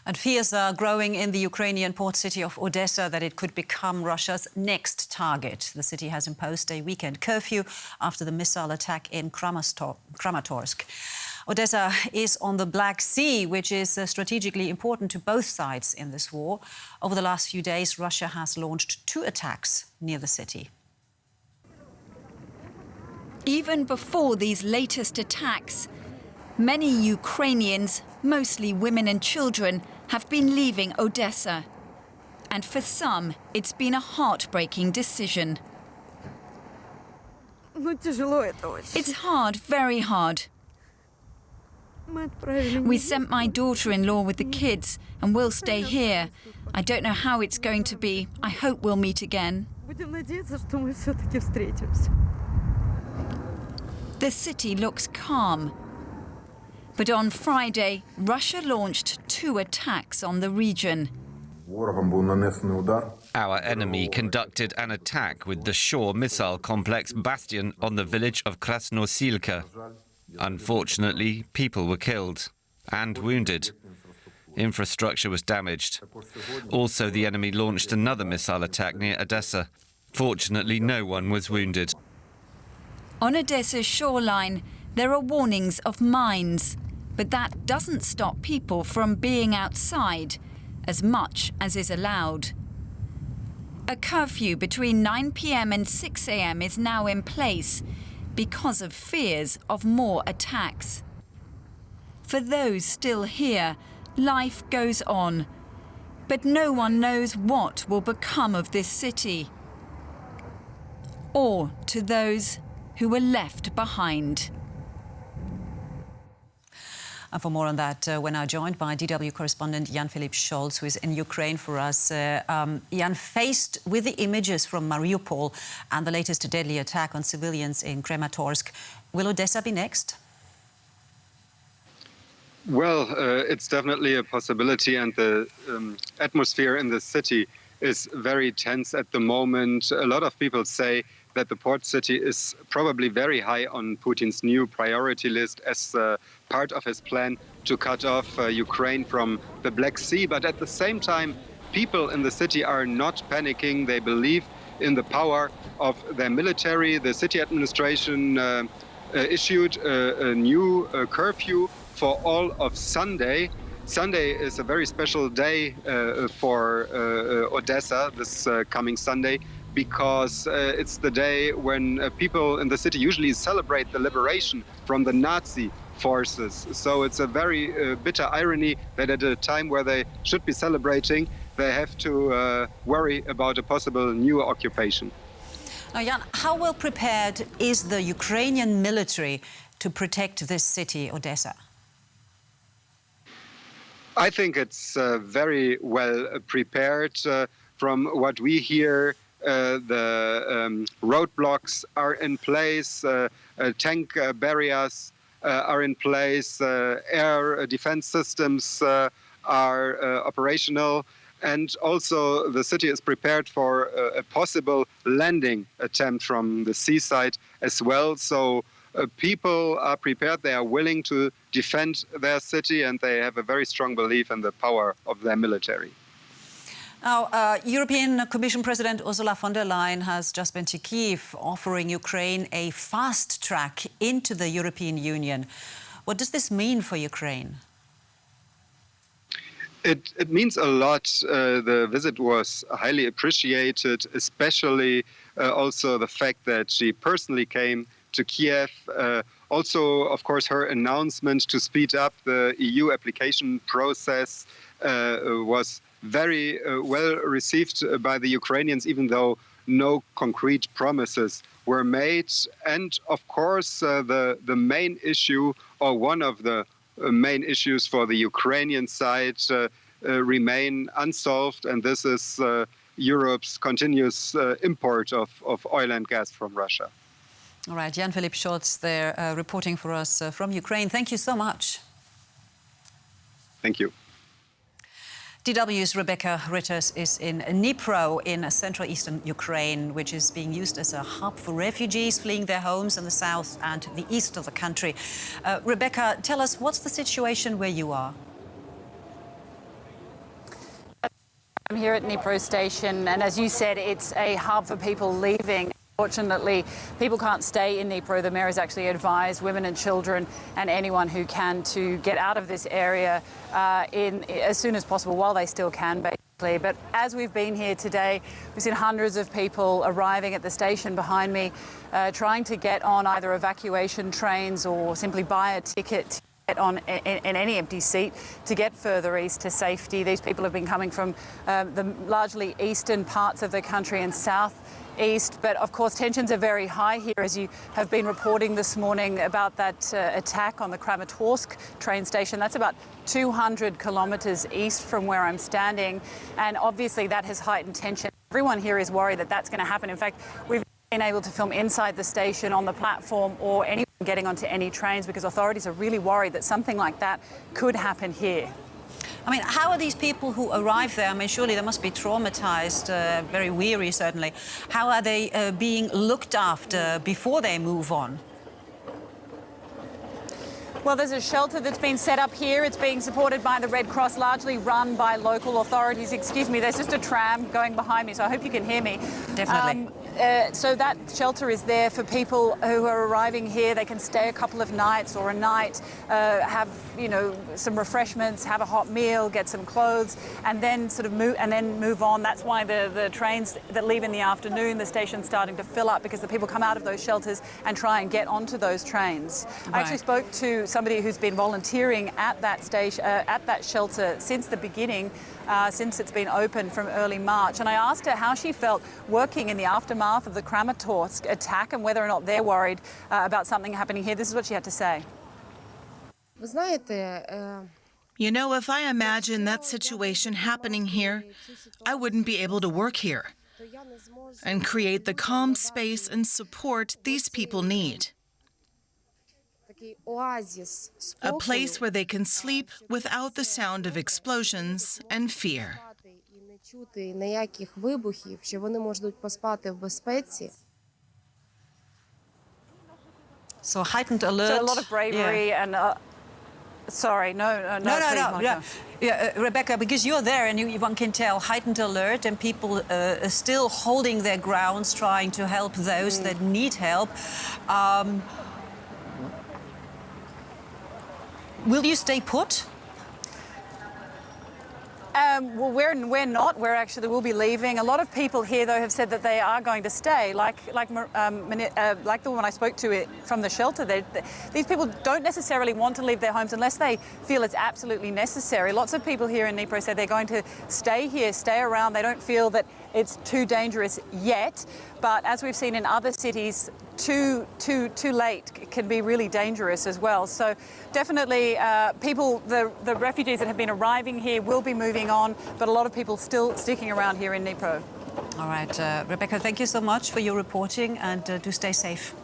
And fears are growing in the Ukrainian port city of Odessa that it could become Russia's next target. The city has imposed a weekend curfew after the missile attack in Kramatorsk. Odessa is on the Black Sea, which is strategically important to both sides in this war. Over the last few days, Russia has launched 2 attacks near the city. Even before these latest attacks, many Ukrainians, mostly women and children, have been leaving Odessa. And for some, it's been a heartbreaking decision. It's hard, very hard. We sent my daughter-in-law with the kids, and we'll stay here. I don't know how it's going to be. I hope we'll meet again. The city looks calm. But on Friday, Russia launched 2 attacks on the region. Our enemy conducted an attack with the shore missile complex Bastion on the village of Krasnosilka. Unfortunately, people were killed and wounded. Infrastructure was damaged. Also, the enemy launched another missile attack near Odessa. Fortunately, no one was wounded. On Odessa's shoreline, there are warnings of mines, but that doesn't stop people from being outside as much as is allowed. A curfew between 9 p.m. and 6 a.m. is now in place because of fears of more attacks. For those still here, life goes on, but no one knows what will become of this city, or to those who were left behind. And for more on that, we're now joined by DW correspondent Jan-Philipp Scholz, who is in Ukraine for us. Jan, faced with the images from Mariupol and the latest deadly attack on civilians in Kramatorsk, will Odessa be next? Well, it's definitely a possibility, and the atmosphere in the city is very tense at the moment. A lot of people say that the port city is probably very high on Putin's new priority list as part of his plan to cut off Ukraine from the Black Sea. But at the same time, people in the city are not panicking. They believe in the power of their military. The city administration issued a new curfew for all of Sunday. Sunday is a very special day for Odessa, this coming Sunday, because it's the day when people in the city usually celebrate the liberation from the Nazi forces. So it's a very bitter irony that at a time where they should be celebrating, they have to worry about a possible new occupation. Now, Jan, how well prepared is the Ukrainian military to protect this city, Odessa? I think it's very well prepared. From what we hear, the roadblocks are in place, tank barriers are in place, air defense systems are operational, and also the city is prepared for a possible landing attempt from the seaside as well. So people are prepared, they are willing to defend their city, and they have a very strong belief in the power of their military. Now, European Commission President Ursula von der Leyen has just been to Kyiv, offering Ukraine a fast track into the European Union. What does this mean for Ukraine? It means a lot. The visit was highly appreciated, especially also the fact that she personally came to Kiev. Also, of course, her announcement to speed up the EU application process was very well received by the Ukrainians, even though no concrete promises were made. And of course, the main issue, or one of the main issues for the Ukrainian side, remain unsolved, and this is Europe's continuous import of oil and gas from Russia. All right, Jan-Philipp Scholz there reporting for us from Ukraine. Thank you so much. Thank you. DW's Rebecca Ritters is in Dnipro in central eastern Ukraine, which is being used as a hub for refugees fleeing their homes in the south and the east of the country. Rebecca, tell us, what's the situation where you are? I'm here at Dnipro station, and as you said, it's a hub for people leaving. Fortunately, people can't stay in Dnipro. The mayor has actually advised women and children and anyone who can to get out of this area as soon as possible, while they still can, basically. But as we've been here today, we've seen hundreds of people arriving at the station behind me, trying to get on either evacuation trains or simply buy a ticket on in any empty seat to get further east to safety. These people have been coming from the largely eastern parts of the country and southeast, but of course tensions are very high here, as you have been reporting this morning about that attack on the Kramatorsk train station. That's about 200 kilometres east from where I'm standing, and obviously that has heightened tension. Everyone here is worried that that's going to happen. In fact, we've been able to film inside the station, on the platform, or anyone getting onto any trains, because authorities are really worried that something like that could happen here. I mean, how are these people who arrive there? I mean, surely they must be traumatized, very weary, certainly. How are they being looked after before they move on? Well, there's a shelter that's been set up here. It's being supported by the Red Cross, largely run by local authorities. Excuse me, there's just a tram going behind me, so I hope you can hear me. Definitely. So that shelter is there for people who are arriving here. They can stay a couple of nights or a night, have, you know, some refreshments, have a hot meal, get some clothes, and then sort of move on. That's why the trains that leave in the afternoon, the station's starting to fill up, because the people come out of those shelters and try and get onto those trains. Right. I actually spoke to somebody who's been volunteering at that station, at that shelter since the beginning, since it's been open from early March, and I asked her how she felt working in the aftermath of the Kramatorsk attack and whether or not they're worried about something happening here. This is what she had to say. You know, if I imagine that situation happening here, I wouldn't be able to work here and create the calm space and support these people need. A place where they can sleep without the sound of explosions and fear. So heightened alert. So a lot of bravery and... sorry, no. Yeah, Rebecca, because you're there and one can tell heightened alert, and people are still holding their grounds, trying to help those that need help. Will you stay put? Well, we're not. We'll be leaving. A lot of people here, though, have said that they are going to stay. Like the woman I spoke to from the shelter. These people don't necessarily want to leave their homes unless they feel it's absolutely necessary. Lots of people here in Dnipro said they're going to stay here, stay around. They don't feel that it's too dangerous yet. But as we've seen in other cities, too late can be really dangerous as well. So definitely the refugees that have been arriving here will be moving on, but a lot of people still sticking around here in Dnipro. All right, Rebecca, thank you so much for your reporting, and do stay safe.